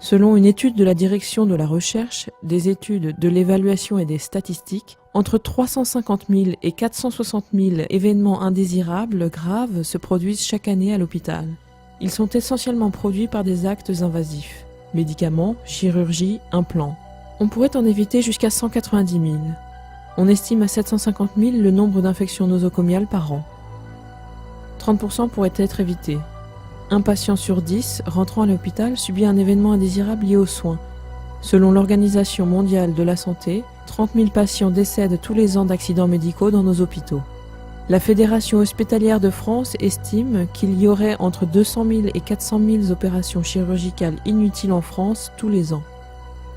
Selon une étude de la Direction de la Recherche, des études de l'évaluation et des statistiques, entre 350 000 et 460 000 événements indésirables graves se produisent chaque année à l'hôpital. Ils sont essentiellement produits par des actes invasifs, médicaments, chirurgie, implants. On pourrait en éviter jusqu'à 190 000. On estime à 750 000 le nombre d'infections nosocomiales par an. 30% pourraient être évités. Un patient sur 10 rentrant à l'hôpital subit un événement indésirable lié aux soins. Selon l'Organisation mondiale de la santé, 30 000 patients décèdent tous les ans d'accidents médicaux dans nos hôpitaux. La Fédération hospitalière de France estime qu'il y aurait entre 200 000 et 400 000 opérations chirurgicales inutiles en France tous les ans.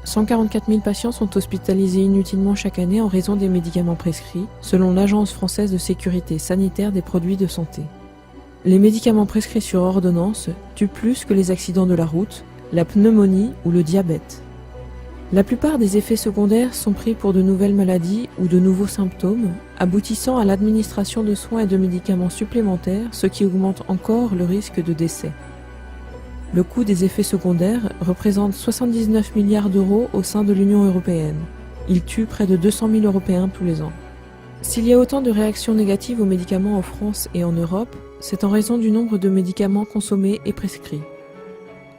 144 000 patients sont hospitalisés inutilement chaque année en raison des médicaments prescrits, selon l'Agence française de sécurité sanitaire des produits de santé. Les médicaments prescrits sur ordonnance tuent plus que les accidents de la route, la pneumonie ou le diabète. La plupart des effets secondaires sont pris pour de nouvelles maladies ou de nouveaux symptômes, aboutissant à l'administration de soins et de médicaments supplémentaires, ce qui augmente encore le risque de décès. Le coût des effets secondaires représente 79 milliards d'euros au sein de l'Union européenne. Il tue près de 200 000 Européens tous les ans. S'il y a autant de réactions négatives aux médicaments en France et en Europe, c'est en raison du nombre de médicaments consommés et prescrits.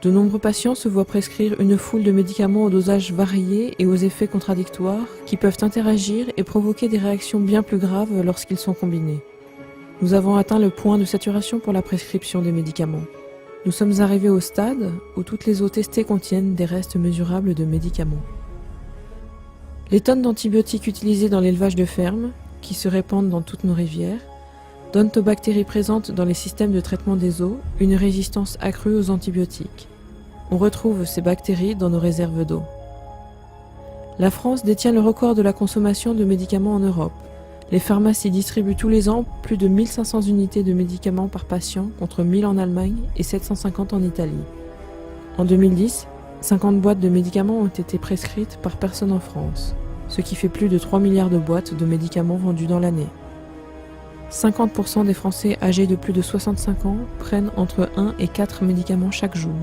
De nombreux patients se voient prescrire une foule de médicaments aux dosages variés et aux effets contradictoires qui peuvent interagir et provoquer des réactions bien plus graves lorsqu'ils sont combinés. Nous avons atteint le point de saturation pour la prescription des médicaments. Nous sommes arrivés au stade où toutes les eaux testées contiennent des restes mesurables de médicaments. Les tonnes d'antibiotiques utilisées dans l'élevage de fermes, qui se répandent dans toutes nos rivières, donnent aux bactéries présentes dans les systèmes de traitement des eaux une résistance accrue aux antibiotiques. On retrouve ces bactéries dans nos réserves d'eau. La France détient le record de la consommation de médicaments en Europe. Les pharmacies distribuent tous les ans plus de 1500 unités de médicaments par patient contre 1000 en Allemagne et 750 en Italie. En 2010, 50 boîtes de médicaments ont été prescrites par personne en France, ce qui fait plus de 3 milliards de boîtes de médicaments vendues dans l'année. 50% des Français âgés de plus de 65 ans prennent entre 1 et 4 médicaments chaque jour.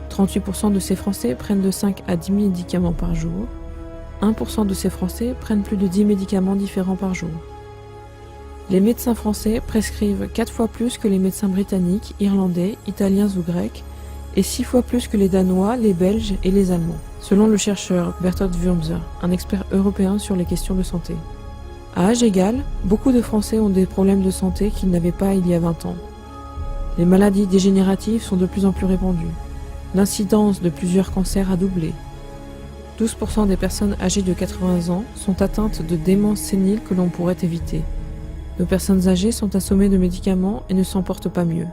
38% de ces Français prennent de 5 à 10 médicaments par jour. 1% de ces Français prennent plus de 10 médicaments différents par jour. Les médecins français prescrivent 4 fois plus que les médecins britanniques, irlandais, italiens ou grecs, et 6 fois plus que les Danois, les Belges et les Allemands, selon le chercheur Bertolt Würmser, un expert européen sur les questions de santé. À âge égal, beaucoup de Français ont des problèmes de santé qu'ils n'avaient pas il y a 20 ans. Les maladies dégénératives sont de plus en plus répandues. L'incidence de plusieurs cancers a doublé. 12% des personnes âgées de 80 ans sont atteintes de démence sénile que l'on pourrait éviter. Nos personnes âgées sont assommées de médicaments et ne s'en portent pas mieux.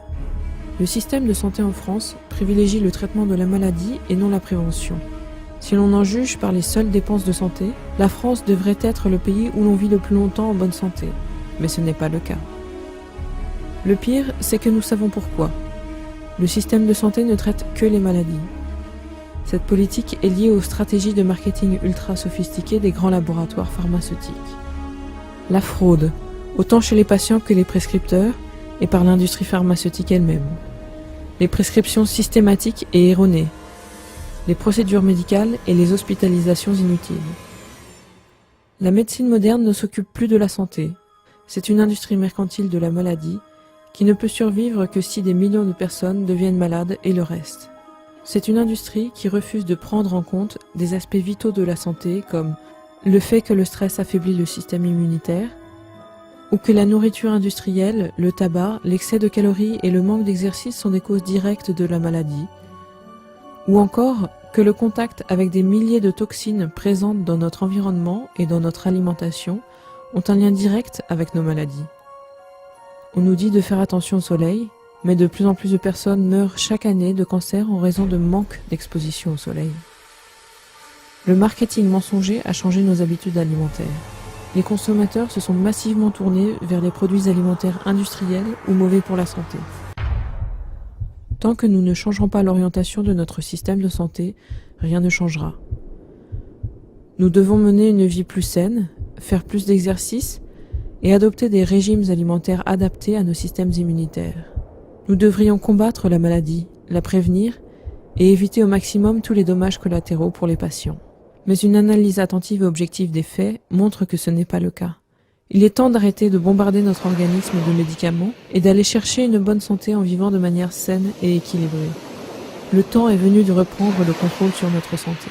Le système de santé en France privilégie le traitement de la maladie et non la prévention. Si l'on en juge par les seules dépenses de santé, la France devrait être le pays où l'on vit le plus longtemps en bonne santé. Mais ce n'est pas le cas. Le pire, c'est que nous savons pourquoi. Le système de santé ne traite que les maladies. Cette politique est liée aux stratégies de marketing ultra sophistiquées des grands laboratoires pharmaceutiques. La fraude, autant chez les patients que les prescripteurs, et par l'industrie pharmaceutique elle-même. Les prescriptions systématiques et erronées. Les procédures médicales et les hospitalisations inutiles. La médecine moderne ne s'occupe plus de la santé. C'est une industrie mercantile de la maladie qui ne peut survivre que si des millions de personnes deviennent malades et le reste. C'est une industrie qui refuse de prendre en compte des aspects vitaux de la santé comme le fait que le stress affaiblit le système immunitaire, ou que la nourriture industrielle, le tabac, l'excès de calories et le manque d'exercice sont des causes directes de la maladie, ou encore que le contact avec des milliers de toxines présentes dans notre environnement et dans notre alimentation ont un lien direct avec nos maladies. On nous dit de faire attention au soleil, mais de plus en plus de personnes meurent chaque année de cancer en raison de manque d'exposition au soleil. Le marketing mensonger a changé nos habitudes alimentaires. Les consommateurs se sont massivement tournés vers les produits alimentaires industriels ou mauvais pour la santé. Tant que nous ne changerons pas l'orientation de notre système de santé, rien ne changera. Nous devons mener une vie plus saine, faire plus d'exercice et adopter des régimes alimentaires adaptés à nos systèmes immunitaires. Nous devrions combattre la maladie, la prévenir et éviter au maximum tous les dommages collatéraux pour les patients. Mais une analyse attentive et objective des faits montre que ce n'est pas le cas. Il est temps d'arrêter de bombarder notre organisme de médicaments et d'aller chercher une bonne santé en vivant de manière saine et équilibrée. Le temps est venu de reprendre le contrôle sur notre santé.